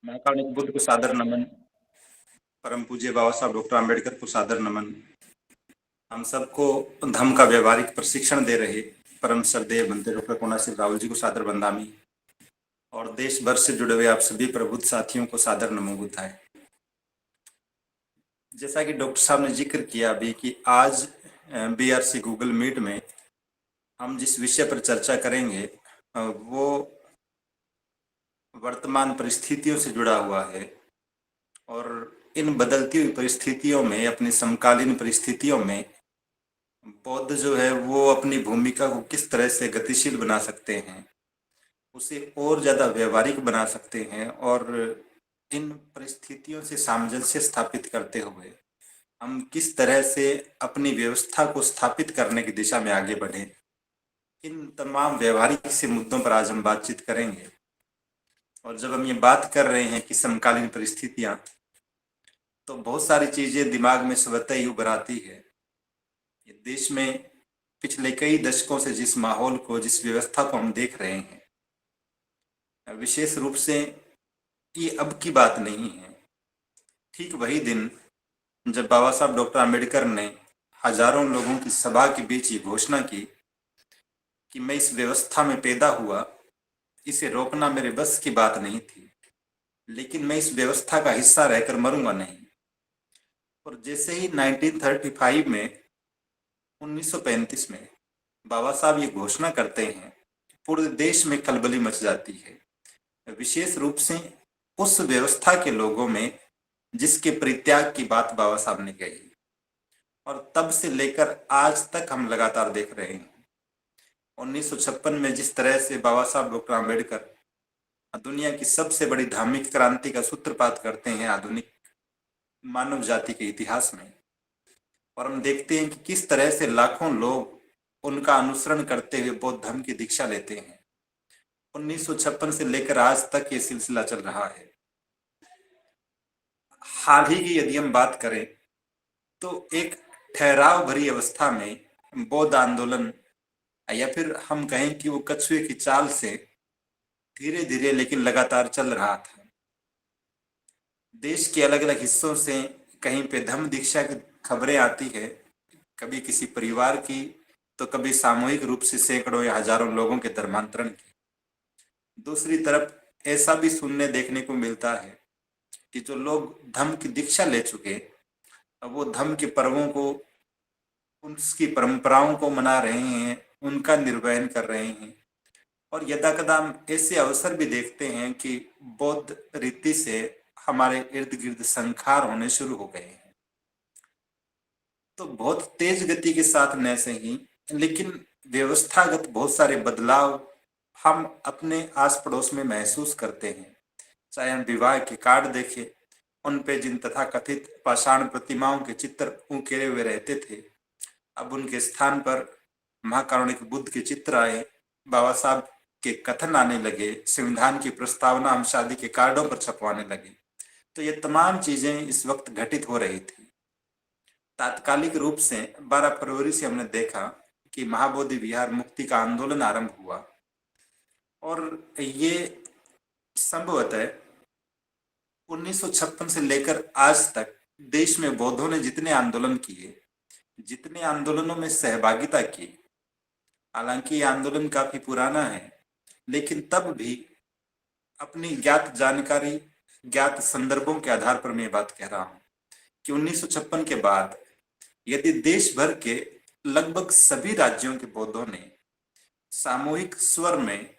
महाकारुणिक बुद्ध को सादर नमन। परम पूज्य बाबा साहब डॉक्टर आम्बेडकर को सादर नमन। हम सबको धम्म का व्यवहारिक प्रशिक्षण दे रहे परम श्रद्धेय बनते डॉक्टर कोना सिंह राहुल जी को सादर बंदामी और देश भर से जुड़े हुए आप सभी प्रबुद्ध साथियों को सादर नमो बुद्धाय। जैसा कि डॉक्टर साहब ने जिक्र किया अभी कि आज बीआरसी गूगल मीट में हम जिस विषय पर चर्चा करेंगे वो वर्तमान परिस्थितियों से जुड़ा हुआ है और इन बदलती हुई परिस्थितियों में, अपनी समकालीन परिस्थितियों में बौद्ध जो है वो अपनी भूमिका को किस तरह से गतिशील बना सकते हैं, उसे और ज्यादा व्यवहारिक बना सकते हैं और इन परिस्थितियों से सामंजस्य स्थापित करते हुए हम किस तरह से अपनी व्यवस्था को स्थापित करने की दिशा में आगे बढ़े। इन तमाम व्यवहारिक से मुद्दों पर आज हम बातचीत करेंगे। और जब हम ये बात कर रहे हैं कि समकालीन परिस्थितियां, तो बहुत सारी चीजें दिमाग में स्वतः ही उभर आती है। ये देश में पिछले कई दशकों से जिस माहौल को, जिस व्यवस्था को हम देख रहे हैं, विशेष रूप से ये अब की बात नहीं है। ठीक वही दिन जब बाबा साहब डॉक्टर आम्बेडकर ने हजारों लोगों की सभा के बीच ये घोषणा की कि मैं इस व्यवस्था में पैदा हुआ, इसे रोकना मेरे बस की बात नहीं थी, लेकिन मैं इस व्यवस्था का हिस्सा रहकर मरूंगा नहीं। और जैसे ही 1935 में 1935 में बाबा साहब ये घोषणा करते हैं, पूरे देश में खलबली मच जाती है, विशेष रूप से उस व्यवस्था के लोगों में जिसके परित्याग की बात बाबा साहब ने कही। और तब से लेकर आज तक हम लगातार देख रहे हैं। 1956 में जिस तरह से बाबा साहब डॉक्टर आम्बेडकर दुनिया की सबसे बड़ी धार्मिक क्रांति का सूत्रपात करते हैं आधुनिक मानव जाति के इतिहास में, और हम देखते हैं कि किस तरह से लाखों लोग उनका अनुसरण करते हुए बौद्ध धर्म की दीक्षा लेते हैं। 1956 से लेकर आज तक ये सिलसिला चल रहा है। हाल ही की यदि हम बात करें तो एक ठहराव भरी अवस्था में बौद्ध आंदोलन, या फिर हम कहें कि वो कछुए की चाल से धीरे धीरे लेकिन लगातार चल रहा था। देश के अलग अलग हिस्सों से कहीं पे धम्म दीक्षा की खबरें आती है, कभी किसी परिवार की, तो कभी सामूहिक रूप से सैकड़ों या हजारों लोगों के धर्मांतरण की। दूसरी तरफ ऐसा भी सुनने देखने को मिलता है कि जो लोग धम्म की दीक्षा ले चुके, अब वो धम्म के पर्वों को, उसकी परंपराओं को मना रहे हैं, उनका निर्वहन कर रहे हैं। और यदाकदा हम ऐसे अवसर भी देखते हैं कि बौद्ध रीति से हमारे इर्द गिर्द संखार होने शुरू हो गए हैं। तो बहुत तेज गति के साथ न सही, लेकिन व्यवस्थागत बहुत सारे बदलाव हम अपने आस पड़ोस में महसूस करते हैं। चाहे हम विवाह के कार्ड देखें, उन पे जिन तथाकथित पाषाण प्रतिमाओं के चित्र उकेरे हुए रहते थे, अब उनके स्थान पर महाकारुणिक बुद्ध के चित्र आए, बाबा साहब के कथन आने लगे, संविधान की प्रस्तावना हम शादी के कार्डों पर छपवाने लगे। तो ये तमाम चीजें इस वक्त घटित हो रही थी। तात्कालिक रूप से 12 फरवरी से हमने देखा कि महाबोधि विहार मुक्ति का आंदोलन आरंभ हुआ, और ये संभवतः 1956 से लेकर आज तक देश में बौद्धों ने जितने आंदोलन किए, जितने आंदोलनों में सहभागिता की, हालांकि ये आंदोलन काफी पुराना है, लेकिन तब भी अपनी ज्ञात जानकारी, ज्ञात संदर्भों के आधार पर मैं बात कह रहा हूं कि 1956 के बाद यदि देश भर के लगभग सभी राज्यों के बौद्धों ने सामूहिक स्वर में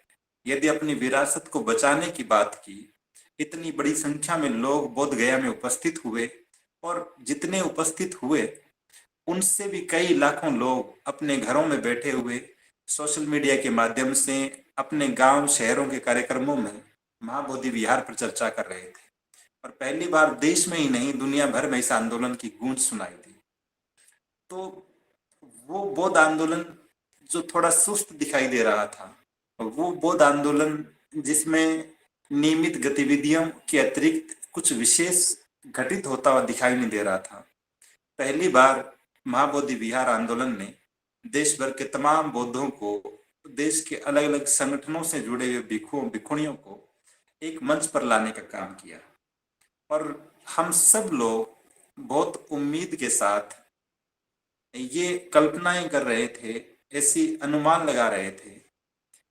यदि अपनी विरासत को बचाने की बात की, इतनी बड़ी संख्या में लोग बोध गया में उपस्थित हुए, और जितने उपस्थित हुए उनसे भी कई लाखों लोग अपने घरों में बैठे हुए सोशल मीडिया के माध्यम से अपने गांव शहरों के कार्यक्रमों में महाबोधि विहार पर चर्चा कर रहे थे। और पहली बार देश में ही नहीं, दुनिया भर में इस आंदोलन की गूंज सुनाई दी। तो वो बौद्ध आंदोलन जो थोड़ा सुस्त दिखाई दे रहा था, वो बौद्ध आंदोलन जिसमें नियमित गतिविधियों के अतिरिक्त कुछ विशेष घटित होता हुआ दिखाई नहीं दे रहा था। पहली बार महाबोधि विहार आंदोलन ने देश भर के तमाम बौद्धों को, देश के अलग अलग संगठनों से जुड़े हुए भिक्षुओं भिक्षुणियों को एक मंच पर लाने का काम किया। और हम सब लोग बहुत उम्मीद के साथ ये कल्पनाएं कर रहे थे, ऐसी अनुमान लगा रहे थे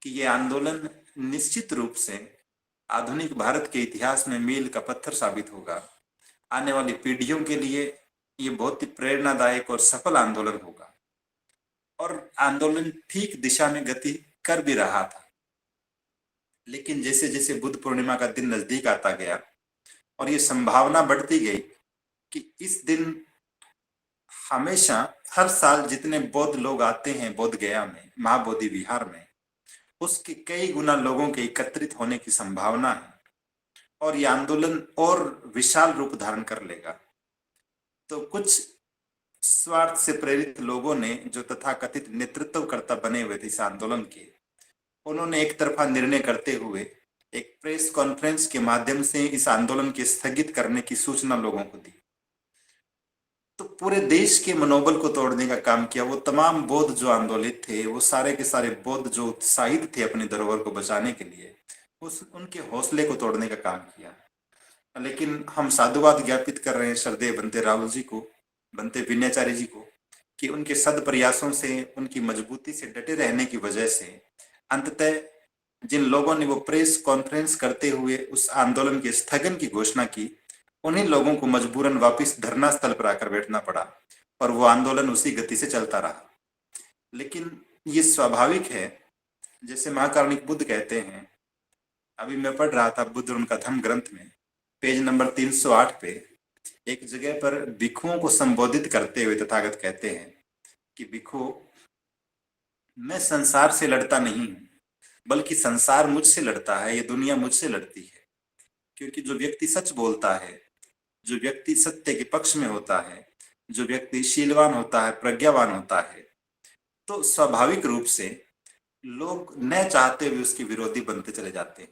कि ये आंदोलन निश्चित रूप से आधुनिक भारत के इतिहास में मील का पत्थर साबित होगा। आने वाली पीढ़ियों के लिए ये बहुत ही प्रेरणादायक और सफल आंदोलन होगा। और आंदोलन ठीक दिशा में गति कर भी रहा था। लेकिन जैसे जैसे बुद्ध पूर्णिमा का दिन नजदीक आता गया और ये संभावना बढ़ती गई कि इस दिन हमेशा हर साल जितने बौद्ध लोग आते हैं बोध गया में, महाबोधि विहार में, उसके कई गुना लोगों के एकत्रित होने की संभावना है और ये आंदोलन और विशाल रूप धारण कर लेगा। तो कुछ स्वार्थ से प्रेरित लोगों ने, जो तथाकथित नेतृत्वकर्ता बने हुए थे इस आंदोलन के, उन्होंने एक तरफा निर्णय करते हुए एक प्रेस कॉन्फ्रेंस के माध्यम से इस आंदोलन के स्थगित करने की सूचना लोगों को दी। तो पूरे देश के मनोबल को तोड़ने का काम किया। वो तमाम बौद्ध जो आंदोलित थे, वो सारे के सारे बौद्ध जो उत्साहित थे अपनी धरोहर को बचाने के लिए, उस उनके हौसले को तोड़ने का काम किया। लेकिन हम साधुवाद ज्ञापित कर रहे हैं श्रद्धेय बनते राहुल जी को, बनते विनयाचार्य जी को, कि उनके सद प्रयासों से, उनकी मजबूती से डटे रहने की वजह से अंततः जिन लोगों ने वो प्रेस कॉन्फ्रेंस करते हुए उस आंदोलन के स्थगन की घोषणा की, उन्हीं लोगों को मजबूरन वापस धरना स्थल पर आकर बैठना पड़ा और वो आंदोलन उसी गति से चलता रहा। लेकिन ये स्वाभाविक है। जैसे महाकारुणिक बुद्ध कहते हैं, अभी मैं पढ़ रहा था बुद्ध और उनका धम्म ग्रंथ में पेज नंबर 308 पे एक जगह पर भिक्षुओं को संबोधित करते हुए तथागत कहते हैं कि भिक्षु, मैं संसार से लड़ता नहीं हूं, बल्कि संसार मुझसे लड़ता है, ये दुनिया मुझसे लड़ती है। क्योंकि जो व्यक्ति सच बोलता है, जो व्यक्ति सत्य के पक्ष में होता है, जो व्यक्ति शीलवान होता है, प्रज्ञावान होता है, तो स्वाभाविक रूप से लोग न चाहते हुए उसके विरोधी बनते चले जाते हैं।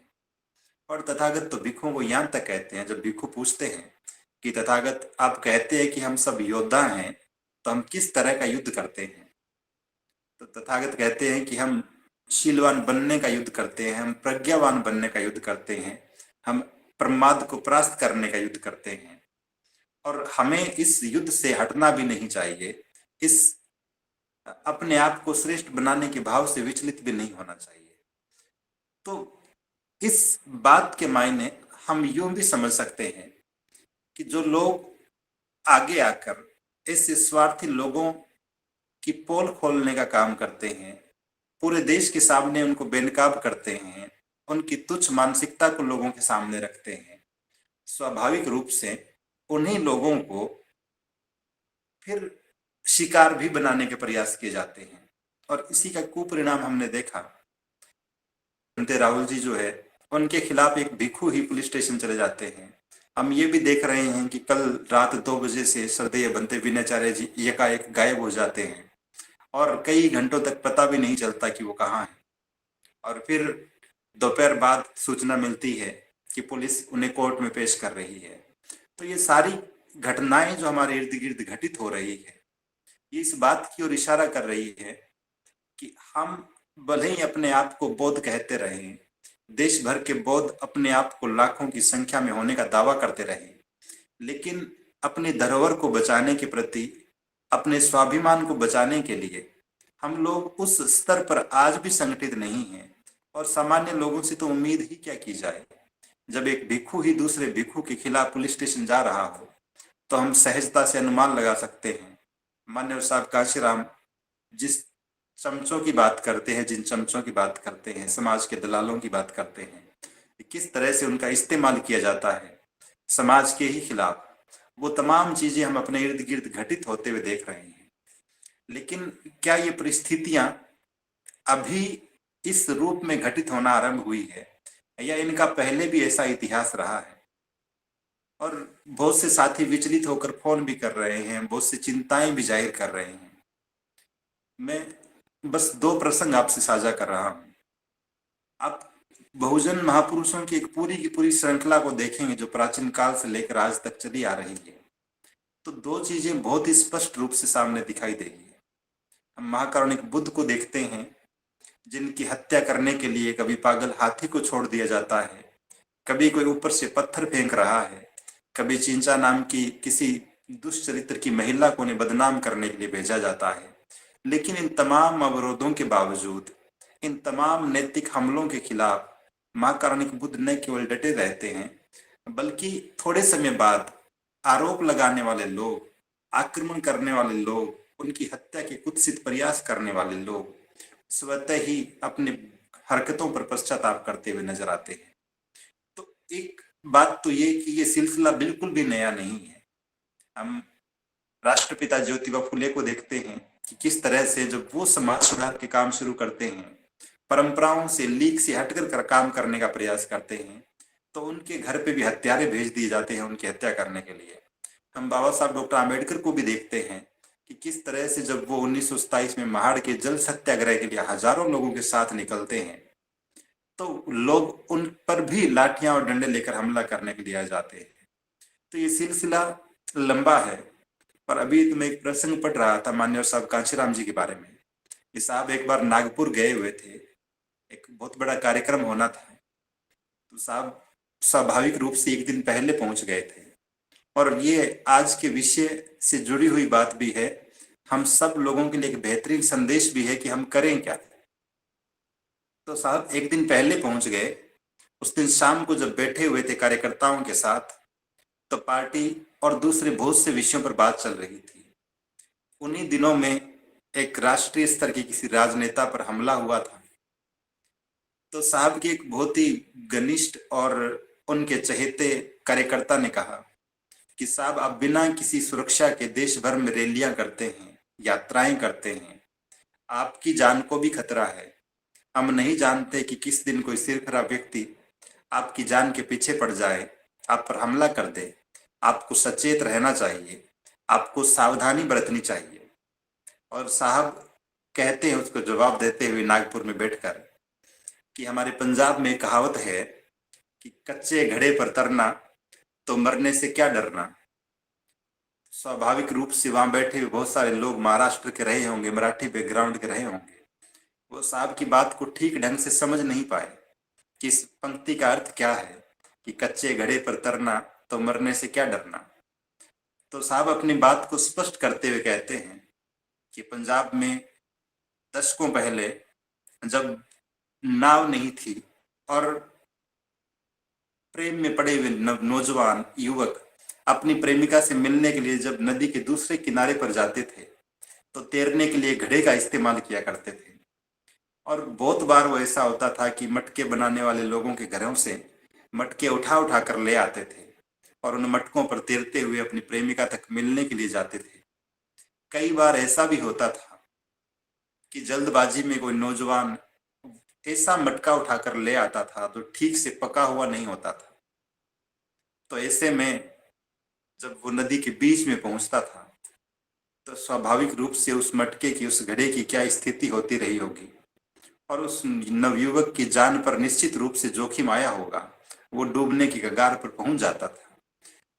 और तथागत तो भिक्षुओं को यहां तक कहते हैं, जब भिक्षु पूछते हैं कि तथागत आप कहते हैं कि हम सब योद्धा हैं, तो हम किस तरह का युद्ध करते हैं? तो तथागत कहते हैं कि हम शीलवान बनने का युद्ध करते हैं, हम प्रज्ञावान बनने का युद्ध करते हैं, हम प्रमाद को परास्त करने का युद्ध करते हैं। और हमें इस युद्ध से हटना भी नहीं चाहिए, इस अपने आप को श्रेष्ठ बनाने के भाव से विचलित भी नहीं होना चाहिए। तो इस बात के मायने हम यूं भी समझ सकते हैं कि जो लोग आगे आकर ऐसे स्वार्थी लोगों की पोल खोलने का काम करते हैं, पूरे देश के सामने उनको बेनकाब करते हैं, उनकी तुच्छ मानसिकता को लोगों के सामने रखते हैं, स्वाभाविक रूप से उन्हीं लोगों को फिर शिकार भी बनाने के प्रयास किए जाते हैं। और इसी का कुपरिणाम हमने देखा। बनते राहुल जी जो है, उनके खिलाफ एक भिक्षु ही पुलिस स्टेशन चले जाते हैं। हम ये भी देख रहे हैं कि कल रात 2 बजे से श्रद्धेय बनते विनयाचार्य जी एकाएक गायब हो जाते हैं और कई घंटों तक पता भी नहीं चलता कि वो कहाँ है। और फिर दोपहर बाद सूचना मिलती है कि पुलिस उन्हें कोर्ट में पेश कर रही है। तो ये सारी घटनाएं जो हमारे इर्द गिर्द घटित हो रही है, ये इस बात की ओर इशारा कर रही है कि हम भले ही अपने आप को बौद्ध कहते रहे, देश भर के बौद्ध अपने आप को लाखों की संख्या में होने का दावा करते रहे, लेकिन अपनी धरोहर को बचाने के प्रति, अपने स्वाभिमान को बचाने के लिए हम लोग उस स्तर पर आज भी संगठित नहीं हैं। और सामान्य लोगों से तो उम्मीद ही क्या की जाए। जब एक भिक्षु ही दूसरे भिक्षु के खिलाफ पुलिस स्टेशन जा रहा हो, तो हम सहजता से अनुमान लगा सकते हैं मान्य साहब काशीराम जिस चमचों की बात करते हैं, जिन चमचों की बात करते हैं, समाज के दलालों की बात करते हैं, किस तरह से उनका इस्तेमाल किया जाता है समाज के ही खिलाफ। वो तमाम चीजें हम अपने इर्द गिर्द घटित होते हुए देख रहे हैं। लेकिन क्या ये परिस्थितियां अभी इस रूप में घटित होना आरंभ हुई है, या इनका पहले भी ऐसा इतिहास रहा है? और बहुत से साथी विचलित होकर फोन भी कर रहे हैं, बहुत सी चिंताएं भी जाहिर कर रहे हैं। मैं बस 2 प्रसंग आपसे साझा कर रहा हूं। आप बहुजन महापुरुषों की एक पूरी की पूरी श्रृंखला को देखेंगे जो प्राचीन काल से लेकर आज तक चली आ रही है, तो 2 चीजें बहुत ही स्पष्ट रूप से सामने दिखाई देगी। हम महाकारुणिक बुद्ध को देखते हैं, जिनकी हत्या करने के लिए कभी पागल हाथी को छोड़ दिया जाता है, कभी कोई ऊपर से पत्थर फेंक रहा है, कभी चिंचा नाम की किसी दुष्चरित्र की महिला को उन्हें बदनाम करने के लिए भेजा जाता है। लेकिन इन तमाम अवरोधों के बावजूद, इन तमाम नैतिक हमलों के खिलाफ महाकारुणिक बुद्ध न केवल डटे रहते हैं, बल्कि थोड़े समय बाद आरोप लगाने वाले लोग, आक्रमण करने वाले लोग, उनकी हत्या के कुत्सित प्रयास करने वाले लोग स्वतः ही अपने हरकतों पर पश्चाताप करते हुए नजर आते हैं। तो एक बात तो ये कि ये सिलसिला बिल्कुल भी नया नहीं है। हम राष्ट्रपिता ज्योतिबा फुले को देखते हैं कि किस तरह से जब वो समाज सुधार के काम शुरू करते हैं, परंपराओं से, लीक से हटकर काम करने का प्रयास करते हैं, तो उनके घर पे भी हत्यारे भेज दिए जाते हैं उनकी हत्या करने के लिए। हम बाबा साहब डॉक्टर आम्बेडकर को भी देखते हैं कि किस तरह से जब वो 1927 में महाड़ के जल सत्याग्रह के लिए हजारों लोगों के साथ निकलते हैं, तो लोग उन पर भी लाठियां और डंडे लेकर हमला करने के लिए आ जाते हैं। तो ये सिलसिला लंबा है। पर अभी तो मैं एक प्रसंग पढ़ रहा था माननीय साहब कांशीराम जी के बारे में। ये साहब एक बार नागपुर गए हुए थे, एक बहुत बड़ा कार्यक्रम होना था, तो साहब स्वाभाविक रूप से एक दिन पहले पहुंच गए थे। और ये आज के विषय से जुड़ी हुई बात भी है, हम सब लोगों के लिए एक बेहतरीन संदेश भी है कि हम करें क्या। तो साहब एक दिन पहले पहुंच गए। उस दिन शाम को जब बैठे हुए थे कार्यकर्ताओं के साथ, तो पार्टी और दूसरे बहुत से विषयों पर बात चल रही थी। उन्हीं दिनों में एक राष्ट्रीय स्तर की किसी राजनेता पर हमला हुआ था। तो साहब की एक बहुत ही घनिष्ठ और उनके चहेते कार्यकर्ता ने कहा कि साहब आप बिना किसी सुरक्षा के देश भर में रैलियां करते हैं, यात्राएं करते हैं, आपकी जान को भी खतरा है। हम नहीं जानते कि किस दिन कोई सिरफिरा व्यक्ति आपकी जान के पीछे पड़ जाए, आप पर हमला कर दे। आपको सचेत रहना चाहिए, आपको सावधानी बरतनी चाहिए। और साहब कहते हैं उसको जवाब देते हुए नागपुर में बैठकर कि हमारे पंजाब में कहावत है कि कच्चे घड़े पर तरना तो मरने से क्या डरना। स्वाभाविक रूप से वहां बैठे हुए बहुत सारे लोग महाराष्ट्र के रहे होंगे, मराठी बैकग्राउंड के रहे होंगे। वो साहब की बात को ठीक ढंग से समझ नहीं पाए कि इस पंक्ति का अर्थ क्या है कि कच्चे घड़े पर तरना तो मरने से क्या डरना। तो साहब अपनी बात को स्पष्ट करते हुए कहते हैं कि पंजाब में दशकों पहले जब नाव नहीं थी और प्रेम में पड़े हुए नौजवान युवक अपनी प्रेमिका से मिलने के लिए जब नदी के दूसरे किनारे पर जाते थे, तो तैरने के लिए घड़े का इस्तेमाल किया करते थे। और बहुत बार वो ऐसा होता था कि मटके बनाने वाले लोगों के घरों से मटके उठा उठा कर ले आते थे और उन मटकों पर तैरते हुए अपनी प्रेमिका तक मिलने के लिए जाते थे। कई बार ऐसा भी होता था कि जल्दबाजी में कोई नौजवान ऐसा मटका उठाकर ले आता था तो ठीक से पका हुआ नहीं होता था। तो ऐसे में जब वो नदी के बीच में पहुंचता था, तो स्वाभाविक रूप से उस मटके की, उस घड़े की क्या स्थिति होती रही होगी और उस नवयुवक की जान पर निश्चित रूप से जोखिम आया होगा। वो डूबने की कगार पर पहुंच जाता था,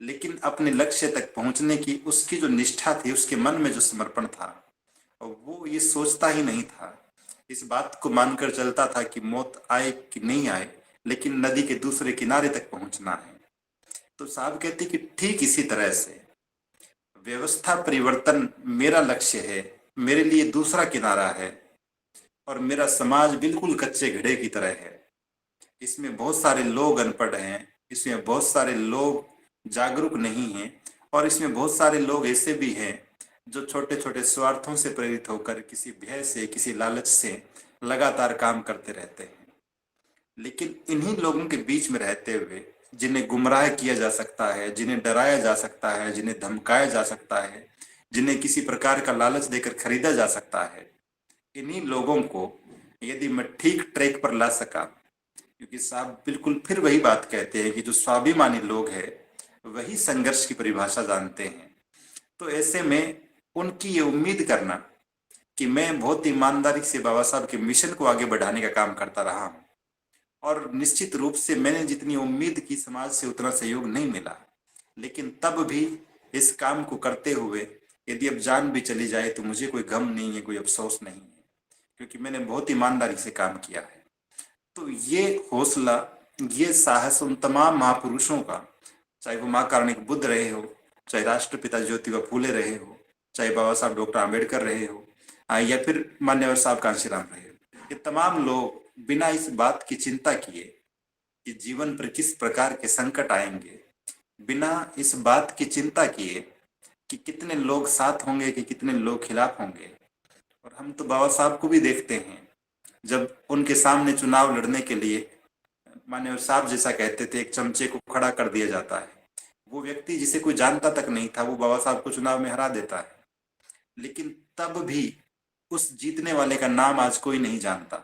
लेकिन अपने लक्ष्य तक पहुंचने की उसकी जो निष्ठा थी, उसके मन में जो समर्पण था, वो ये सोचता ही नहीं था, इस बात को मानकर चलता था कि मौत आए कि नहीं आए, लेकिन नदी के दूसरे किनारे तक पहुंचना है। तो साहब कहते कि ठीक इसी तरह से व्यवस्था परिवर्तन मेरा लक्ष्य है, मेरे लिए दूसरा किनारा है और मेरा समाज बिल्कुल कच्चे घड़े की तरह है। इसमें बहुत सारे लोग अनपढ़ हैं, इसमें बहुत सारे लोग जागरूक नहीं हैं और इसमें बहुत सारे लोग ऐसे भी हैं जो छोटे छोटे स्वार्थों से प्रेरित होकर किसी भय से, किसी लालच से लगातार काम करते रहते हैं। लेकिन इन्हीं लोगों के बीच में रहते हुए जिन्हें गुमराह किया जा सकता है, जिन्हें डराया जा सकता है, जिन्हें धमकाया जा सकता है, जिन्हें किसी प्रकार का लालच देकर खरीदा जा सकता है, इन्हीं लोगों को यदि मैं ठीक ट्रैक पर ला सका, क्योंकि साहब बिल्कुल फिर वही बात कहते हैं कि जो स्वाभिमानी लोग हैं वही संघर्ष की परिभाषा जानते हैं। तो ऐसे में उनकी ये उम्मीद करना कि मैं बहुत ईमानदारी से बाबा साहब के मिशन को आगे बढ़ाने का काम करता रहा हूँ और निश्चित रूप से मैंने जितनी उम्मीद की समाज से उतना सहयोग नहीं मिला, लेकिन तब भी इस काम को करते हुए यदि अब जान भी चली जाए तो मुझे कोई गम नहीं है, कोई अफसोस नहीं है, क्योंकि मैंने बहुत ईमानदारी से काम किया है। तो ये हौसला ये साहस उन तमाम महापुरुषों का, चाहे वो महाकारुणिक बुद्ध रहे हो, चाहे राष्ट्रपिता ज्योतिबा फूले रहे हो, चाहे बाबा साहब डॉक्टर आम्बेडकर रहे हो, या फिर मान्यवर साहब कांशीराम रहे हो, ये तमाम लोग बिना इस बात की चिंता किए कि जीवन पर किस प्रकार के संकट आएंगे, बिना इस बात की चिंता किए कि कितने लोग साथ होंगे कि कितने लोग खिलाफ होंगे। और हम तो बाबा साहब को भी देखते हैं, जब उनके सामने चुनाव लड़ने के लिए मान्यवर साहब जैसा कहते थे, एक चमचे को खड़ा कर दिया जाता है, वो व्यक्ति जिसे कोई जानता तक नहीं था वो बाबा साहब को चुनाव में हरा देता है। लेकिन तब भी उस जीतने वाले का नाम आज कोई नहीं जानता,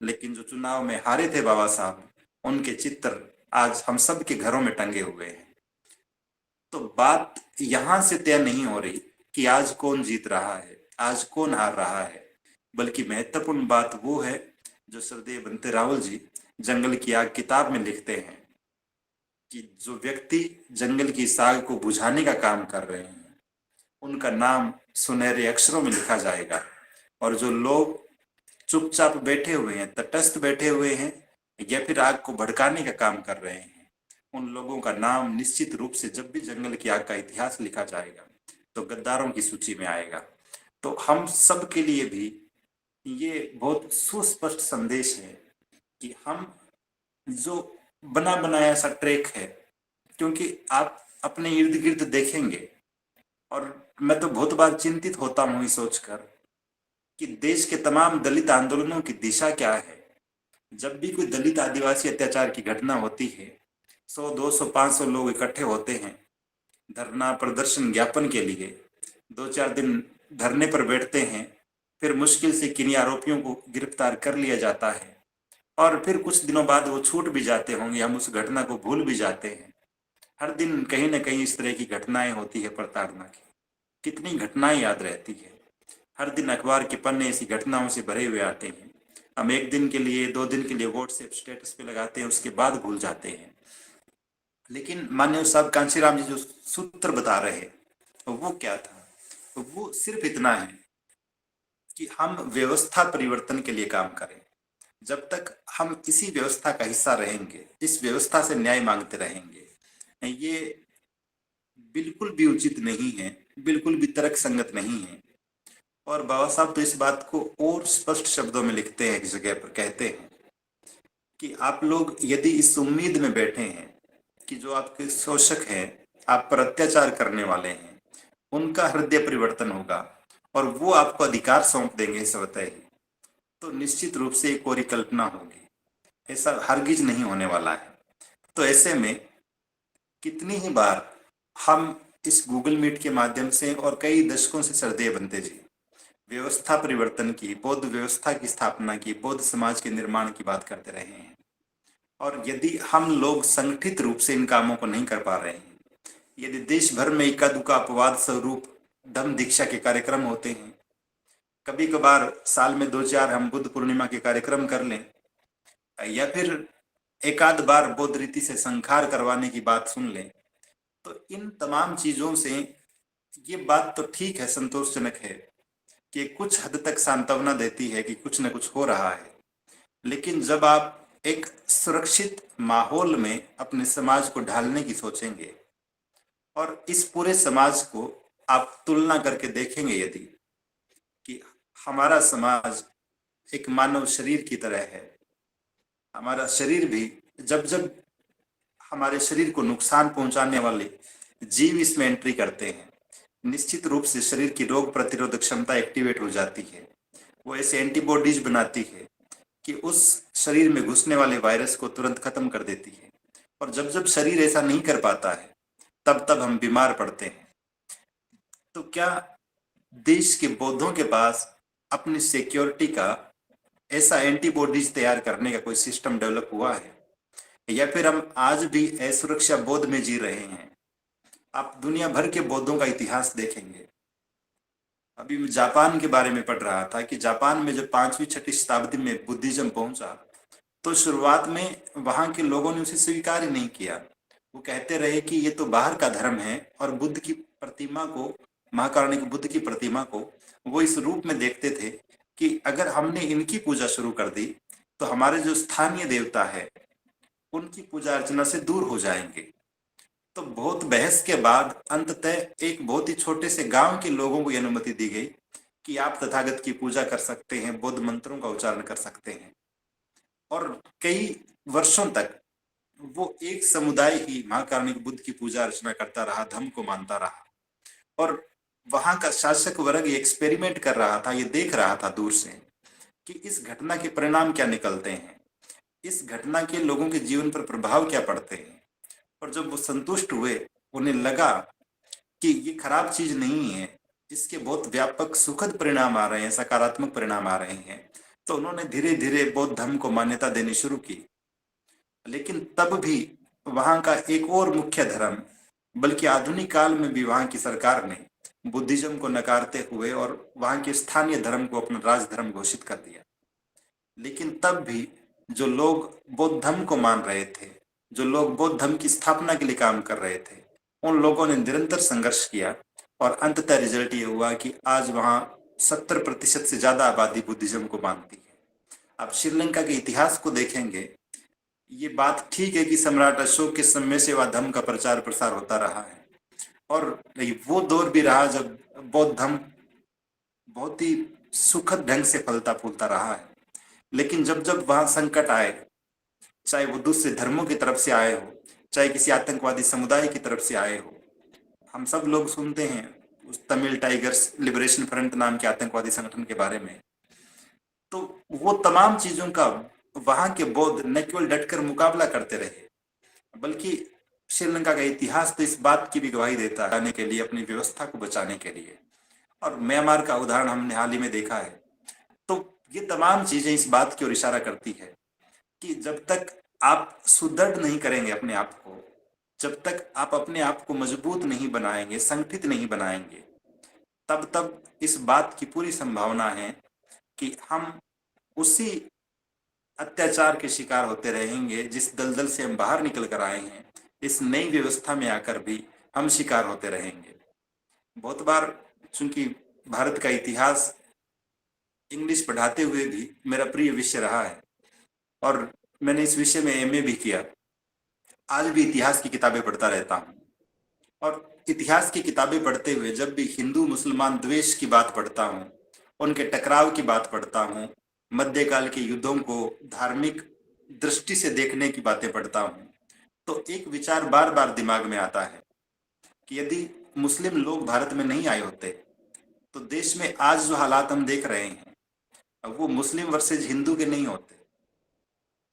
लेकिन जो चुनाव में हारे थे बाबा साहब, उनके चित्र आज हम सब के घरों में टंगे हुए हैं। तो बात यहां से तय नहीं हो रही कि आज कौन जीत रहा है, आज कौन हार रहा है, बल्कि महत्वपूर्ण बात वो है जो श्रद्धेय बनते रावल जी जंगल की आग किताब में लिखते हैं कि जो व्यक्ति जंगल की इस आग को बुझाने का काम कर रहे हैं उनका नाम सुनहरे अक्षरों में लिखा जाएगा, और जो लोग चुपचाप बैठे हुए हैं, तटस्थ बैठे हुए हैं, या फिर आग को भड़काने का काम कर रहे हैं, उन लोगों का नाम निश्चित रूप से जब भी जंगल की आग का इतिहास लिखा जाएगा तो गद्दारों की सूची में आएगा। तो हम सब के लिए भी ये बहुत सुस्पष्ट संदेश है कि हम जो बना बनाया सा ट्रैक है, क्योंकि आप अपने इर्द गिर्द देखेंगे, और मैं तो बहुत बार चिंतित होता हूं ये सोचकर कि देश के तमाम दलित आंदोलनों की दिशा क्या है। जब भी कोई दलित आदिवासी अत्याचार की घटना होती है, 100 200 500 लोग इकट्ठे होते हैं धरना प्रदर्शन ज्ञापन के लिए, 2 4 दिन धरने पर बैठते हैं, फिर मुश्किल से किन्हीं आरोपियों को गिरफ्तार कर लिया जाता है, और फिर कुछ दिनों बाद वो छूट भी जाते होंगे, हम उस घटना को भूल भी जाते हैं। हर दिन कहीं ना कहीं इस तरह की घटनाएं होती है प्रताड़ना की, कितनी घटनाएं याद रहती है। हर दिन अखबार के पन्ने ऐसी घटनाओं से भरे हुए आते हैं, हम एक दिन के लिए 2 दिन के लिए व्हाट्सएप स्टेटस पे लगाते हैं, उसके बाद भूल जाते हैं। लेकिन माननीय साहब कांशीराम जी जो सूत्र बता रहे हैं वो क्या था, वो सिर्फ इतना है कि हम व्यवस्था परिवर्तन के लिए काम करें। जब तक हम इसी व्यवस्था का हिस्सा रहेंगे, इस व्यवस्था से न्याय मांगते रहेंगे, ये बिल्कुल भी उचित नहीं है, बिल्कुल भी तर्क संगत नहीं है। और बाबा साहब तो इस बात को और स्पष्ट शब्दों में लिखते हैं, एक जगह पर कहते हैं कि आप लोग यदि इस उम्मीद में बैठे हैं कि जो आपके शोषक हैं, आप पर अत्याचार करने वाले हैं, उनका हृदय परिवर्तन होगा और वो आपको अधिकार सौंप देंगे स्वतः ही, तो निश्चित रूप से एक परिकल्पना होगी, ऐसा हरगिज नहीं होने वाला है। तो ऐसे में कितनी ही बार हम इस गूगल मीट के माध्यम से और कई दशकों से श्रद्धेय बनते जी व्यवस्था परिवर्तन की, बौद्ध व्यवस्था की स्थापना की, बौद्ध समाज के निर्माण की बात करते रहे हैं। और यदि हम लोग संगठित रूप से इन कामों को नहीं कर पा रहे हैं, यदि देश भर में इक्का दुक्का अपवाद स्वरूप धम्म दीक्षा के कार्यक्रम होते हैं, कभी कभार साल में 2 4 हम बुद्ध पूर्णिमा के कार्यक्रम कर लें, या फिर एक आध बार बौद्ध रीति से संखार करवाने की बात सुन लें, तो इन तमाम चीजों से ये बात तो ठीक है, संतोषजनक है कि कुछ हद तक सांत्वना देती है कि कुछ न कुछ हो रहा है। लेकिन जब आप एक सुरक्षित माहौल में अपने समाज को ढालने की सोचेंगे और इस पूरे समाज को आप तुलना करके देखेंगे, यदि कि हमारा समाज एक मानव शरीर की तरह है, हमारा शरीर भी जब जब हमारे शरीर को नुकसान पहुंचाने वाले जीव इसमें एंट्री करते हैं, निश्चित रूप से शरीर की रोग प्रतिरोधक क्षमता एक्टिवेट हो जाती है, वो ऐसे एंटीबॉडीज बनाती है कि उस शरीर में घुसने वाले वायरस को तुरंत खत्म कर देती है। और जब जब शरीर ऐसा नहीं कर पाता है तब तब हम बीमार पड़ते हैं। तो क्या देश के बौद्धों के पास अपनी सिक्योरिटी का ऐसा एंटीबॉडीज तैयार करने का कोई सिस्टम डेवलप हुआ है, या फिर हम आज भी असुरक्षा बोध में जी रहे हैं? आप दुनिया भर के बौद्धों का इतिहास देखेंगे, अभी मैं जापान के बारे में पढ़ रहा था कि जापान में जब 5वीं 6वीं शताब्दी में बुद्धिज्म पहुंचा तो शुरुआत में वहां के लोगों ने उसे स्वीकार ही नहीं किया। वो कहते रहे कि ये तो बाहर का धर्म है, और बुद्ध की प्रतिमा को, महाकारुणिक बुद्ध की प्रतिमा को वो इस रूप में देखते थे कि अगर हमने इनकी पूजा शुरू कर दी तो हमारे जो स्थानीय देवता है उनकी पूजा अर्चना से दूर हो जाएंगे। तो बहुत बहस के बाद अंततः एक बहुत ही छोटे से गांव के लोगों को यह अनुमति दी गई कि आप तथागत की पूजा कर सकते हैं, बौद्ध मंत्रों का उच्चारण कर सकते हैं। और कई वर्षों तक वो एक समुदाय ही महाकारुणिक बुद्ध की पूजा अर्चना करता रहा, धर्म को मानता रहा। और वहां का शासक वर्ग ये एक्सपेरिमेंट कर रहा था, ये देख रहा था दूर से कि इस घटना के परिणाम क्या निकलते हैं, इस घटना के लोगों के जीवन पर प्रभाव क्या पड़ते हैं। और जब वो संतुष्ट हुए, उन्हें लगा कि ये खराब चीज नहीं है, इसके बहुत व्यापक सुखद परिणाम आ रहे हैं, सकारात्मक परिणाम आ रहे हैं, तो उन्होंने धीरे धीरे बौद्ध धर्म को मान्यता देनी शुरू की। लेकिन तब भी वहां का एक और मुख्य धर्म, बल्कि आधुनिक काल में भी वहां की सरकार ने बुद्धिज्म को नकारते हुए और वहां के स्थानीय धर्म को अपना राजधर्म घोषित कर दिया। लेकिन तब भी जो लोग बौद्ध धर्म को मान रहे थे, जो लोग बौद्ध धर्म की स्थापना के लिए काम कर रहे थे, उन लोगों ने निरंतर संघर्ष किया और अंततः रिजल्ट ये हुआ कि आज वहां 70% से ज्यादा आबादी बुद्धिज्म को मानती है। आप श्रीलंका के इतिहास को देखेंगे, ये बात ठीक है कि सम्राट अशोक के समय से वह धर्म का प्रचार प्रसार होता रहा है, और वो दौर भी रहा जब बौद्ध धर्म बहुत ही सुखद ढंग से फलता फूलता रहा है। लेकिन जब जब वहां संकट आए, चाहे वो दूसरे धर्मों की तरफ से आए हो, चाहे किसी आतंकवादी समुदाय की तरफ से आए हो, हम सब लोग सुनते हैं उस तमिल टाइगर्स लिबरेशन फ्रंट नाम के आतंकवादी संगठन के बारे में। तो वो तमाम चीजों का वहां के बौद्ध न केवल डटकर मुकाबला करते रहे, बल्कि श्रीलंका का इतिहास तो इस बात की भी गवाही देता है के लिए, अपनी व्यवस्था को बचाने के लिए। और म्यांमार का उदाहरण हमने हाल ही में देखा है। तो ये तमाम चीजें इस बात की ओर इशारा करती है कि जब तक आप सुदृढ़ नहीं करेंगे अपने आप को, जब तक आप अपने आप को मजबूत नहीं बनाएंगे, संगठित नहीं बनाएंगे, तब तब इस बात की पूरी संभावना है कि हम उसी अत्याचार के शिकार होते रहेंगे जिस दलदल से हम बाहर निकल कर आए हैं। इस नई व्यवस्था में आकर भी हम शिकार होते रहेंगे। बहुत बार चूंकि भारत का इतिहास इंग्लिश पढ़ाते हुए भी मेरा प्रिय विषय रहा है और मैंने इस विषय में एमए भी किया, आज भी इतिहास की किताबें पढ़ता रहता हूँ। और इतिहास की किताबें पढ़ते हुए जब भी हिंदू मुसलमान द्वेष की बात पढ़ता हूँ, उनके टकराव की बात पढ़ता हूँ, मध्यकाल के युद्धों को धार्मिक दृष्टि से देखने की बातें पढ़ता हूँ, तो एक विचार बार बार दिमाग में आता है कि यदि मुस्लिम लोग भारत में नहीं आए होते तो देश में आज जो हालात हम देख रहे हैं अब वो मुस्लिम वर्सेज हिंदू के नहीं होते।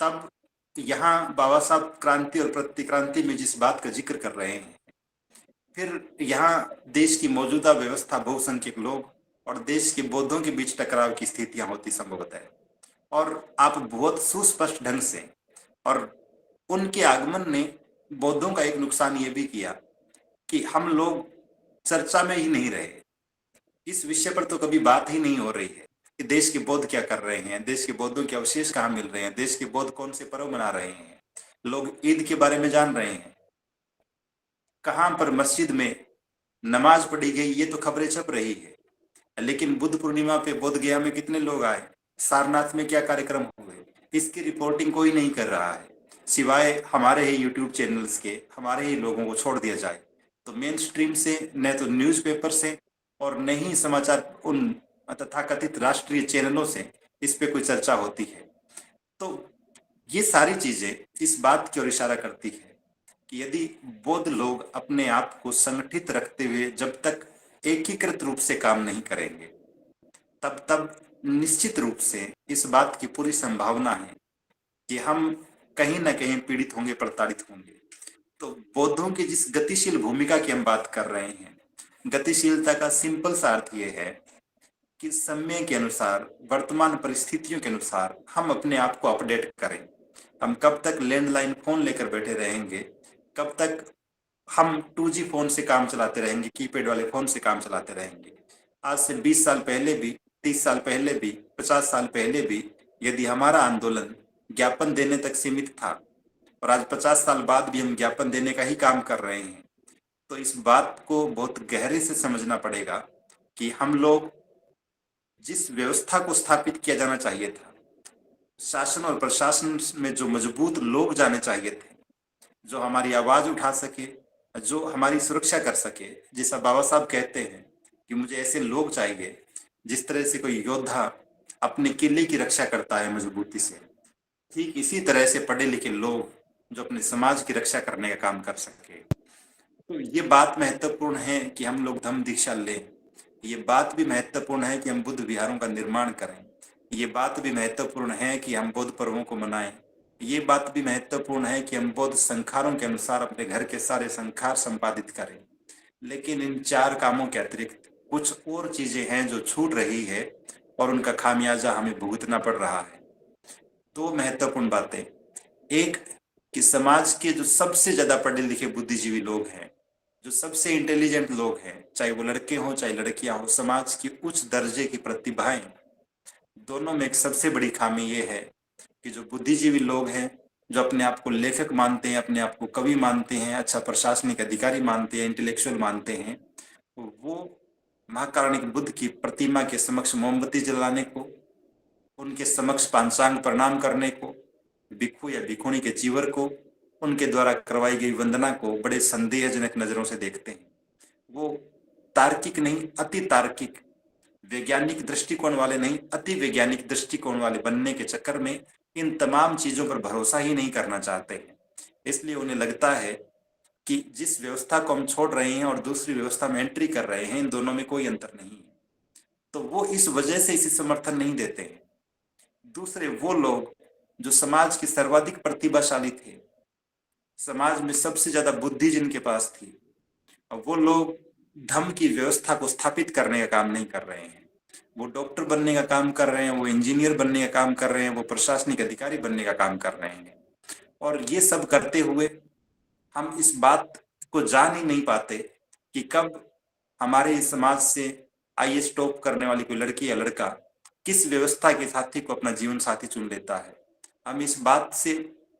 तब यहाँ बाबा साहब क्रांति और प्रतिक्रांति में जिस बात का जिक्र कर रहे हैं, फिर यहाँ देश की मौजूदा व्यवस्था बहुसंख्यक लोग और देश के बौद्धों के बीच टकराव की स्थितियां होती संभवतः। और आप बहुत सुस्पष्ट ढंग से, और उनके आगमन ने बौद्धों का एक नुकसान ये भी किया कि हम लोग चर्चा में ही नहीं रहे। इस विषय पर तो कभी बात ही नहीं हो रही है कि देश के बौद्ध क्या कर रहे हैं, देश के बौद्धों के अवशेष कहाँ मिल रहे हैं, देश के बौद्ध कौन से पर्व मना रहे हैं, लोग ईद के बारे में जान रहे हैं, कहाँ पर मस्जिद में नमाज पढ़ी गई, ये तो खबरें छप रही है। लेकिन बुद्ध पूर्णिमा पे बोध गया में कितने लोग आए, सारनाथ में क्या कार्यक्रम हुए, इसकी रिपोर्टिंग कोई नहीं कर रहा है सिवाय हमारे ही यूट्यूब चैनल्स के, हमारे ही लोगों को छोड़ दिया जाए तो मेन स्ट्रीम से, न तो न्यूज़पेपर से और न ही समाचार उन तथाकथित राष्ट्रीय चैनलों से इस पे कोई चर्चा होती है। तो ये सारी चीजें इस बात की ओर इशारा करती है कि यदि बौद्ध लोग अपने आप को संगठित रखते हुए जब तक एकीकृत रूप से काम नहीं करेंगे, तब तब निश्चित रूप से इस बात की पूरी संभावना है कि हम कहीं ना कहीं पीड़ित होंगे, प्रताड़ित होंगे। तो बौद्धों की जिस गतिशील भूमिका की हम बात कर रहे हैं, गतिशीलता का सिंपल सा अर्थ यह है कि समय के अनुसार, वर्तमान परिस्थितियों के अनुसार हम अपने आप को अपडेट करें। हम कब तक लैंडलाइन फोन लेकर बैठे रहेंगे, कब तक हम 2G फोन से काम चलाते रहेंगे, कीपैड वाले फोन से काम चलाते रहेंगे। आज से 20 साल पहले भी, 30 साल पहले भी, 50 साल पहले भी यदि हमारा आंदोलन ज्ञापन देने तक सीमित था और आज 50 साल बाद भी हम ज्ञापन देने का ही काम कर रहे हैं, तो इस बात को बहुत गहरे से समझना पड़ेगा कि हम लोग जिस व्यवस्था को स्थापित किया जाना चाहिए था, शासन और प्रशासन में जो मजबूत लोग जाने चाहिए थे, जो हमारी आवाज उठा सके, जो हमारी सुरक्षा कर सके। जैसा बाबा साहब कहते हैं कि मुझे ऐसे लोग चाहिए, जिस तरह से कोई योद्धा अपने किले की रक्षा करता है मजबूती से, ठीक इसी तरह से पढ़े लिखे लोग जो अपने समाज की रक्षा करने का काम कर सके। तो ये बात महत्वपूर्ण है कि हम लोग धम्म दीक्षा लें। ये बात भी महत्वपूर्ण है कि हम बुद्ध विहारों का निर्माण करें। ये बात भी महत्वपूर्ण है कि हम बौद्ध पर्वों को मनाएं। ये बात भी महत्वपूर्ण है कि हम बौद्ध संस्कारों के अनुसार अपने घर के सारे संस्कार संपादित करें। लेकिन इन चार कामों के अतिरिक्त कुछ और चीजें हैं जो छूट रही है और उनका खामियाजा हमें भुगतना पड़ रहा है। दो महत्वपूर्ण बातें। एक, कि समाज के जो सबसे ज्यादा पढ़े लिखे बुद्धिजीवी लोग हैं, जो सबसे इंटेलिजेंट लोग हैं, चाहे वो लड़के हों चाहे लड़कियां हों, समाज की उच्च दर्जे की प्रतिभाएं, दोनों में एक सबसे बड़ी खामी ये है कि जो बुद्धिजीवी लोग हैं, जो अपने आप को लेखक मानते हैं, अपने आप को कवि मानते हैं, अच्छा प्रशासनिक अधिकारी मानते हैं, इंटेलेक्चुअल मानते हैं, वो महाकारुणिक बुद्ध की प्रतिमा के समक्ष मोमबत्ती जलाने को, उनके समक्ष पांचांग प्रणाम करने को, भिक्षु या भिक्षुणी के चीवर को, उनके द्वारा करवाई गई वंदना को बड़े संदेहजनक नजरों से देखते हैं। वो तार्किक नहीं, अति तार्किक, वैज्ञानिक दृष्टिकोण वाले नहीं, अति वैज्ञानिक दृष्टिकोण वाले बनने के चक्कर में इन तमाम चीजों पर भरोसा ही नहीं करना चाहते हैं। इसलिए उन्हें लगता है कि जिस व्यवस्था को हम छोड़ रहे हैं और दूसरी व्यवस्था में एंट्री कर रहे हैं, इन दोनों में कोई अंतर नहीं है। तो वो इस वजह से इसे समर्थन नहीं देते हैं। दूसरे वो लोग जो समाज के सर्वाधिक प्रतिभाशाली थे, समाज में सबसे ज्यादा बुद्धि जिनके पास थी, और वो लोग धर्म की व्यवस्था को स्थापित करने का काम नहीं कर रहे हैं। वो डॉक्टर बनने का काम कर रहे हैं, वो इंजीनियर बनने का काम कर रहे हैं, वो प्रशासनिक अधिकारी बनने का काम कर रहे हैं। और ये सब करते हुए हम इस बात को जान ही नहीं पाते कि कब हमारे इस समाज से आईएएस टॉप करने वाली कोई लड़की या लड़का किस व्यवस्था के साथी को अपना जीवन साथी चुन लेता है। हम इस बात से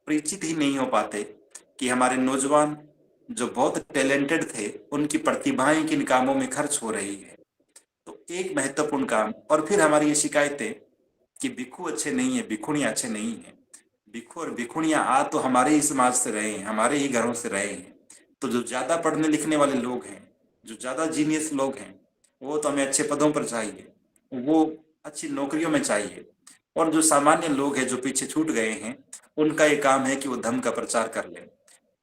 परिचित ही नहीं हो पाते कि हमारे नौजवान जो बहुत टैलेंटेड थे, उनकी प्रतिभाएं किन कामों में खर्च हो रही है। तो एक महत्वपूर्ण काम, और फिर हमारी ये शिकायतें कि भिक्षु अच्छे नहीं है, भिक्षुणियां अच्छे नहीं है। भिक्षु और भिक्षुणियां आ तो हमारे ही समाज से रहे हैं, हमारे ही घरों से रहे हैं। तो जो ज्यादा पढ़ने लिखने वाले लोग हैं, जो ज्यादा जीनियस लोग हैं, वो तो हमें अच्छे पदों पर चाहिए, वो अच्छी नौकरियों में चाहिए। और जो सामान्य लोग हैं, जो पीछे छूट गए हैं, उनका ये काम है कि वो धर्म का प्रचार कर लें।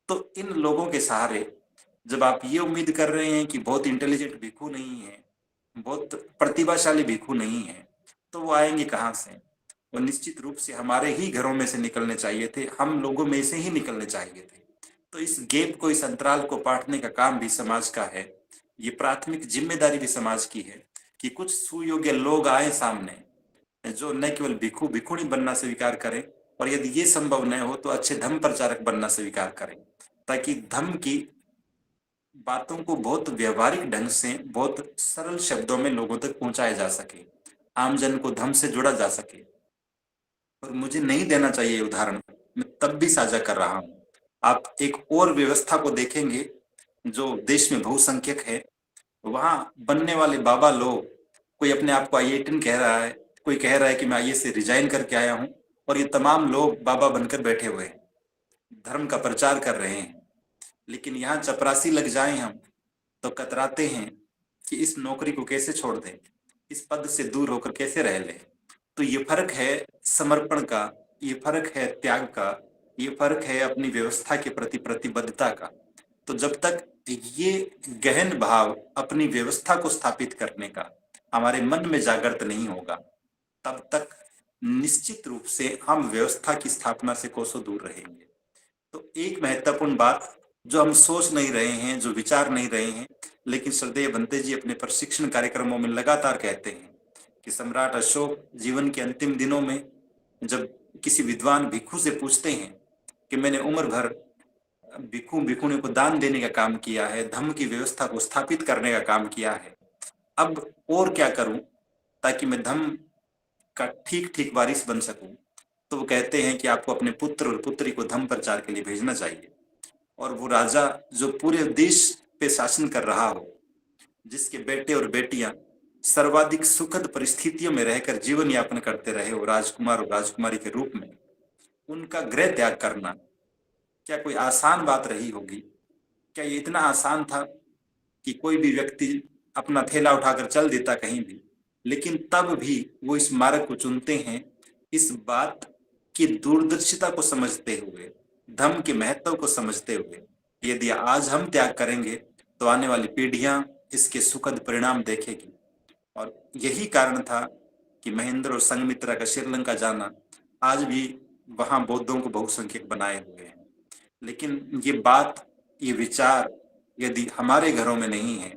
तो इन लोगों के सहारे जब आप ये उम्मीद कर रहे हैं कि बहुत इंटेलिजेंट भिक्षु नहीं है, बहुत प्रतिभाशाली भिक्षु नहीं है, तो वो आएंगे कहाँ से? वो निश्चित रूप से हमारे ही घरों में से निकलने चाहिए थे, हम लोगों में से ही निकलने चाहिए थे। तो इस गैप को, इस अंतराल को पाटने का काम भी समाज का है। ये प्राथमिक जिम्मेदारी भी समाज की है कि कुछ सुयोग्य लोग आए सामने, जो न केवल भिक्षु भिक्षुणी बनना स्वीकार करें, और यदि ये संभव न हो तो अच्छे धर्म प्रचारक बनना स्वीकार करें, ताकि धर्म की बातों को बहुत व्यवहारिक ढंग से, बहुत सरल शब्दों में लोगों तक पहुंचाया जा सके, आमजन को धर्म से जोड़ा जा सके। और मुझे नहीं देना चाहिए उदाहरण, मैं तब भी साझा कर रहा हूं। आप एक और व्यवस्था को देखेंगे जो देश में बहुसंख्यक है, वहां बनने वाले बाबा लोग, कोई अपने आप को आईआईटीएन कह रहा है, कोई कह रहा है कि मैं आईएएस से रिजाइन करके आया हूं, और ये तमाम लोग बाबा बनकर बैठे हुए हैं, धर्म का प्रचार कर रहे हैं। लेकिन यहाँ चपरासी लग जाए हम तो कतराते हैं कि इस नौकरी को कैसे छोड़ दें, इस पद से दूर होकर कैसे रह लें। तो ये फर्क है समर्पण का, ये फर्क है त्याग का, ये फर्क है अपनी व्यवस्था के प्रति प्रतिबद्धता का। तो जब तक ये गहन भाव अपनी व्यवस्था को स्थापित करने का हमारे मन में जागृत नहीं होगा, तब तक निश्चित रूप से हम व्यवस्था की स्थापना से कोसों दूर रहेंगे। तो एक महत्वपूर्ण बात जो हम सोच नहीं रहे हैं, जो विचार नहीं रहे हैं, लेकिन श्रद्धेय बंते जी अपने प्रशिक्षण कार्यक्रमों में लगातार कहते हैं कि सम्राट अशोक जीवन के अंतिम दिनों में जब किसी विद्वान भिक्षु से पूछते हैं कि मैंने उम्र भर भिक्षु भिक्षुणियों को दान देने का काम किया है, धर्म की व्यवस्था को स्थापित करने का काम किया है, अब और क्या करूं ताकि मैं धर्म का ठीक ठीक वारिस बन सकूं? तो वो कहते हैं कि आपको अपने पुत्र और पुत्री को धर्म प्रचार के लिए भेजना चाहिए। और वो राजा जो पूरे देश पे शासन कर रहा हो, जिसके बेटे और बेटियां सर्वाधिक सुखद परिस्थितियों में रहकर जीवन यापन करते रहे हो राजकुमार और राजकुमारी के रूप में, उनका गृह त्याग करना क्या कोई आसान बात रही होगी? क्या ये इतना आसान था कि कोई भी व्यक्ति अपना थैला उठाकर चल देता कहीं भी? लेकिन तब भी वो इस मार्ग को चुनते हैं, इस बात की दूरदर्शिता को समझते हुए, धर्म के महत्व को समझते हुए। यदि आज हम त्याग करेंगे तो आने वाली पीढ़ियां इसके सुखद परिणाम देखेगी। और यही कारण था कि महेंद्र और संघमित्रा का श्रीलंका जाना आज भी वहां बौद्धों को बहुसंख्यक बनाए हुए हैं। लेकिन ये बात, ये विचार यदि हमारे घरों में नहीं है,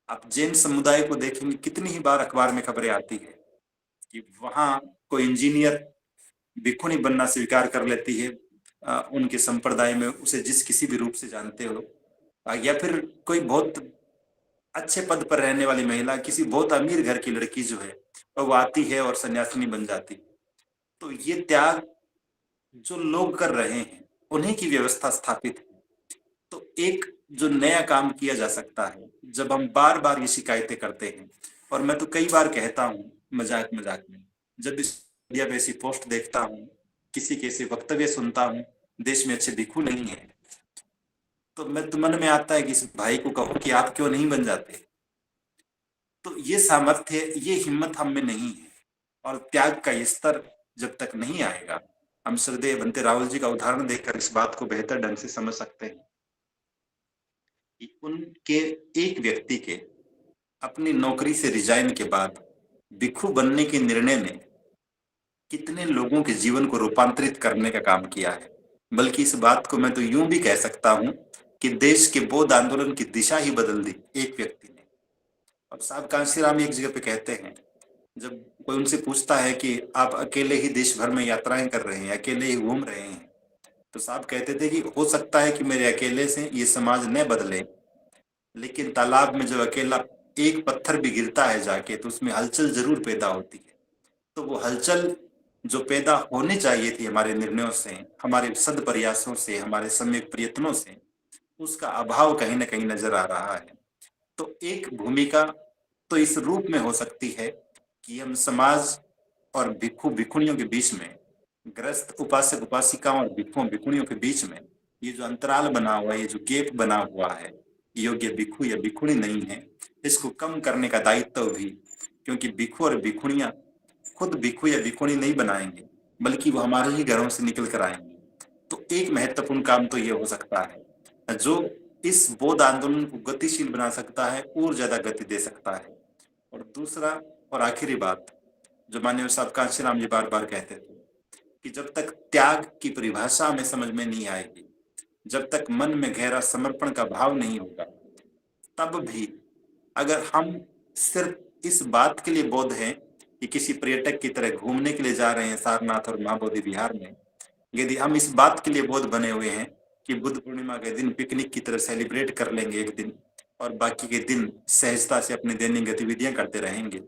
आप जैन समुदाय को देखेंगे, कितनी ही बार अखबार में खबरें आती है कि वहां कोई इंजीनियर भिक्षुणी बनना स्वीकार कर लेती है, उनके संप्रदाय में उसे जिस किसी भी रूप से जानते हो, या फिर कोई बहुत अच्छे पद पर रहने वाली महिला, किसी बहुत अमीर घर की लड़की जो है, वो आती है और सन्यासिनी बन जाती। तो ये त्याग जो लोग कर रहे हैं, उन्हीं की व्यवस्था स्थापित है। तो एक जो नया काम किया जा सकता है, जब हम बार बार ये शिकायतें करते हैं, और मैं तो कई बार कहता हूँ मजाक मजाक में, जब इस मीडिया पे ऐसी पोस्ट देखता हूँ, किसी के ऐसे वक्तव्य सुनता हूँ, देश में अच्छे भिक्षु नहीं है, तो मैं तो मन में आता है कि इस भाई को कहो कि आप क्यों नहीं बन जाते। तो ये सामर्थ्य, ये हिम्मत हम में नहीं है। और त्याग का ये स्तर जब तक नहीं आएगा, हम श्रद्धेय बनते राहुल जी का उदाहरण देखकर इस बात को बेहतर ढंग से समझ सकते हैं कि उनके एक व्यक्ति के अपनी नौकरी से रिजाइन के बाद भिक्षु बनने के निर्णय ने कितने लोगों के जीवन को रूपांतरित करने का काम किया है। बल्कि इस बात को मैं तो यूं भी कह सकता हूं कि देश के बौद्ध आंदोलन की दिशा ही बदल दी एक व्यक्ति ने। और साहब कांशीराम एक जगह पे कहते हैं, जब कोई उनसे पूछता है कि आप अकेले ही देश भर में यात्राएं कर रहे हैं, अकेले ही घूम रहे हैं, तो साहब कहते थे कि हो सकता है कि मेरे अकेले से ये समाज न बदले, लेकिन तालाब में जब अकेला एक पत्थर भी गिरता है जाके, तो उसमें हलचल जरूर पैदा होती है। तो वो हलचल जो पैदा होनी चाहिए थी हमारे निर्णयों से, हमारे सद प्रयासों से, हमारे सम्यक प्रयत्नों से, उसका अभाव कहीं ना कहीं नजर आ रहा है। तो एक भूमिका तो इस रूप में हो सकती है कि हम समाज और भिक्षु भिक्षुणियों के बीच में, ग्रस्त उपासक उपासिकाओं और भिक्षुओं भिक्षुणियों के बीच में ये जो अंतराल बना हुआ है, ये जो गैप बना हुआ है, योग्य भिक्षु या भिक्षुणी नहीं है, इसको कम करने का दायित्व भी, क्योंकि भिक्षु और भिक्षुणियां खुद भिक्षु या भिक्षुणी नहीं बनाएंगे, बल्कि वो हमारे ही घरों से निकल कर आएंगे। तो एक महत्वपूर्ण काम तो ये हो सकता है जो इस बौद्ध आंदोलन को गतिशील बना सकता है और ज्यादा गति दे सकता है। और दूसरा और आखिरी बात, जो माननीय साहब कांशीराम जी बार बार कहते थे कि जब तक त्याग की परिभाषा हमें समझ में नहीं आएगी, जब तक मन में गहरा समर्पण का भाव नहीं होगा, तब भी अगर हम सिर्फ इस बात के लिए बौद्ध हैं कि किसी पर्यटक की तरह घूमने के लिए जा रहे हैं सारनाथ और महाबोधि विहार में, यदि हम इस बात के लिए बौद्ध बने हुए हैं कि बुद्ध पूर्णिमा के दिन पिकनिक की तरह सेलिब्रेट कर लेंगे एक दिन, और बाकी के दिन सहजता से अपनी दैनिक गतिविधियां करते रहेंगे,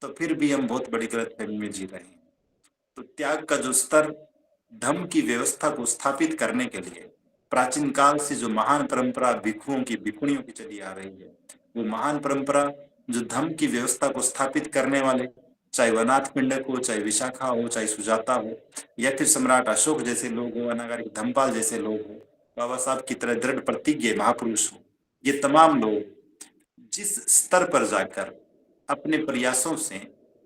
तो फिर भी हम बहुत बड़ी गलतफहमी में जी रहे हैं। तो त्याग का जो स्तर धम्म की व्यवस्था को स्थापित करने के लिए प्राचीन काल से जो महान परंपरा भिक्षुओं की भिक्षुणियों की चली आ रही है, वो महान परंपरा जो धम्म की व्यवस्था को स्थापित करने वाले, चाहे वो अनाथ पिंडक हो, चाहे विशाखा हो, चाहे सुजाता हो, या फिर सम्राट अशोक जैसे लोग हो, अनागारिक धम्मपाल जैसे लोग हो, बाबा साहब की तरह दृढ़ प्रतिज्ञ महापुरुष हो, ये तमाम लोग जिस स्तर पर जाकर अपने प्रयासों से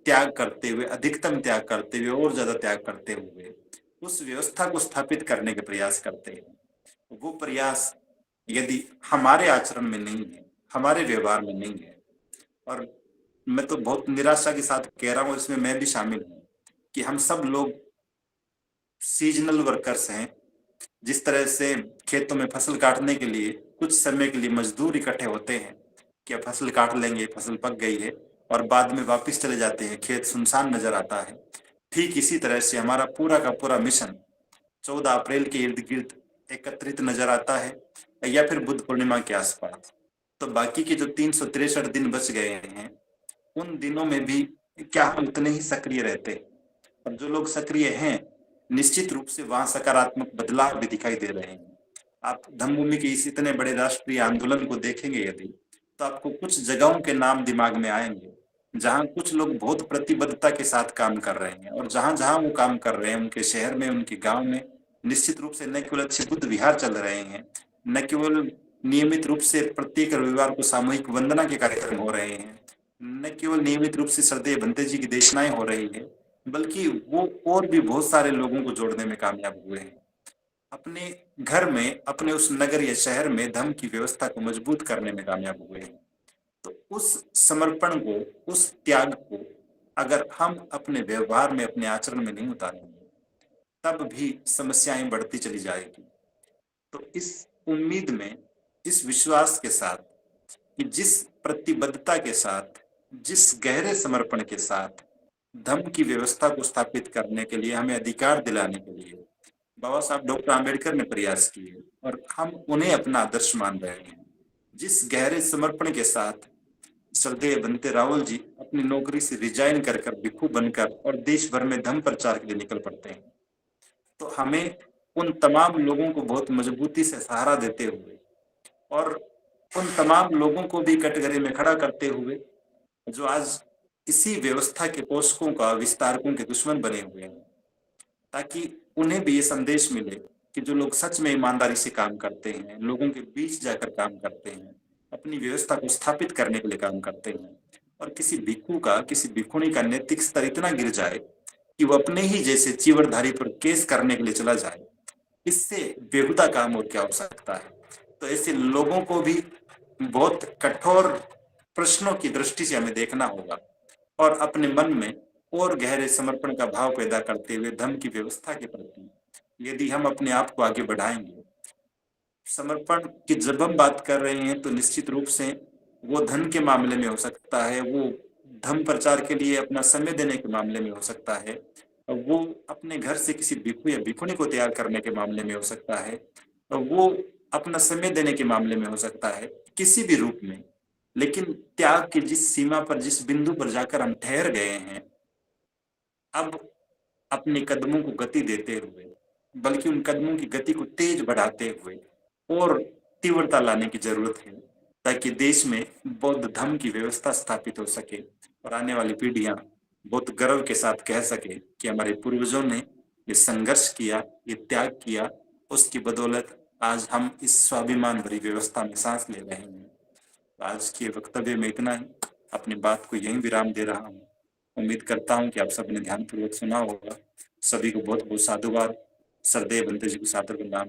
त्याग करते हुए, अधिकतम त्याग करते हुए और ज्यादा त्याग करते हुए उस व्यवस्था को स्थापित करने के प्रयास करते हैं, वो प्रयास यदि हमारे आचरण में नहीं है, हमारे व्यवहार में नहीं है, और मैं तो बहुत निराशा के साथ कह रहा हूं, इसमें मैं भी शामिल हूं, कि हम सब लोग सीजनल वर्कर्स हैं। जिस तरह से खेतों में फसल काटने के लिए कुछ समय के लिए मजदूर इकट्ठे होते हैं कि अब फसल काट लेंगे, फसल पक गई है, और बाद में वापस चले जाते हैं, खेत सुनसान नजर आता है। ठीक इसी तरह से हमारा पूरा का पूरा मिशन 14 अप्रैल के इर्द गिर्द एकत्रित नजर आता है, या फिर बुद्ध पूर्णिमा के आसपास। तो बाकी के जो 363 दिन बच गए हैं, उन दिनों में भी क्या हम उतने ही सक्रिय रहते हैं? और जो लोग सक्रिय हैं, निश्चित रूप से वहां सकारात्मक बदलाव भी दिखाई दे रहे हैं। आप धम्मभूमि के इस इतने बड़े राष्ट्रीय आंदोलन को देखेंगे यदि, तो आपको कुछ जगहों के नाम दिमाग में आएंगे जहाँ कुछ लोग बहुत प्रतिबद्धता के साथ काम कर रहे हैं, और जहां जहां वो काम कर रहे हैं, उनके शहर में, उनके गांव में निश्चित रूप से न केवल अच्छे बुद्ध विहार चल रहे हैं, न केवल नियमित रूप से प्रत्येक रविवार को सामूहिक वंदना के कार्यक्रम हो रहे हैं, न केवल नियमित रूप से श्रद्धेय भंते जी की देशनाएं हो रही है, बल्कि वो और भी बहुत सारे लोगों को जोड़ने में कामयाब हुए हैं। अपने घर में, अपने उस नगर या शहर में धर्म की व्यवस्था को मजबूत करने में कामयाब हुए हैं। तो उस समर्पण को, उस त्याग को अगर हम अपने व्यवहार में, अपने आचरण में नहीं उतारेंगे, तब भी समस्याएं बढ़ती चली जाएगी। तो इस उम्मीद में, इस विश्वास के साथ कि जिस प्रतिबद्धता के साथ, जिस गहरे समर्पण के साथ धर्म की व्यवस्था को स्थापित करने के लिए, हमें अधिकार दिलाने के लिए बाबा साहब डॉक्टर आम्बेडकर ने प्रयास किए, और हम उन्हें अपना आदर्श मान रहे हैं, जिस गहरे समर्पण के साथ श्रद्धेय बनते रावल जी अपनी नौकरी से रिजाइन कर कर, भिक्षु बनकर और देश भर में धर्म प्रचार के लिए निकल पड़ते हैं, तो हमें उन तमाम लोगों को बहुत मजबूती से सहारा देते हुए, और उन तमाम लोगों को भी कटघरे में खड़ा करते हुए, जो आज इसी व्यवस्था के पोषकों का, विस्तारकों के दुश्मन बने हुए हैं, ताकि उन्हें भी ये संदेश मिले कि जो लोग सच में ईमानदारी से काम करते हैं, लोगों के बीच जाकर काम करते हैं, अपनी व्यवस्था को स्थापित करने के लिए काम करते हैं, और किसी भिक्षु का, किसी भिक्षुणी का नैतिक स्तर इतना गिर जाए कि वो अपने ही जैसे चीवरधारी पर केस करने के लिए चला जाए, इससे बेहुदा काम और क्या हो सकता है। तो ऐसे लोगों को भी बहुत कठोर प्रश्नों की दृष्टि से हमें देखना होगा, और अपने मन में और गहरे समर्पण का भाव पैदा करते हुए धर्म की व्यवस्था के प्रति यदि हम अपने आप को आगे बढ़ाएंगे। समर्पण की जब हम बात कर रहे हैं, तो निश्चित रूप से वो धन के मामले में हो सकता है, वो धर्म प्रचार के लिए अपना समय देने के मामले में हो सकता है, वो अपने घर से किसी भिक्षु या भिक्षुणी को तैयार करने के मामले में हो सकता है, वो अपना समय देने के मामले में हो सकता है, किसी भी रूप में। लेकिन त्याग की जिस सीमा पर, जिस बिंदु पर जाकर हम ठहर गए हैं, अब अपने कदमों को गति देते हुए, बल्कि उन कदमों की गति को तेज बढ़ाते हुए और तीव्रता लाने की जरूरत है, ताकि देश में बौद्ध धर्म की व्यवस्था स्थापित हो सके, और आने वाली पीढ़ियां बहुत गर्व के साथ कह सके कि हमारे पूर्वजों ने ये संघर्ष किया, ये त्याग किया, उसकी बदौलत आज हम इस स्वाभिमान भरी व्यवस्था में सांस ले रहे हैं। आज के वक्तव्य में इतना ही, अपनी बात को यहीं विराम दे रहा हूँ। उम्मीद करता हूँ कि आप सबने ध्यानपूर्वक सुना होगा। सभी को बहुत बहुत साधुवाद। श्रद्धेय बंते जी को सादर प्रणाम।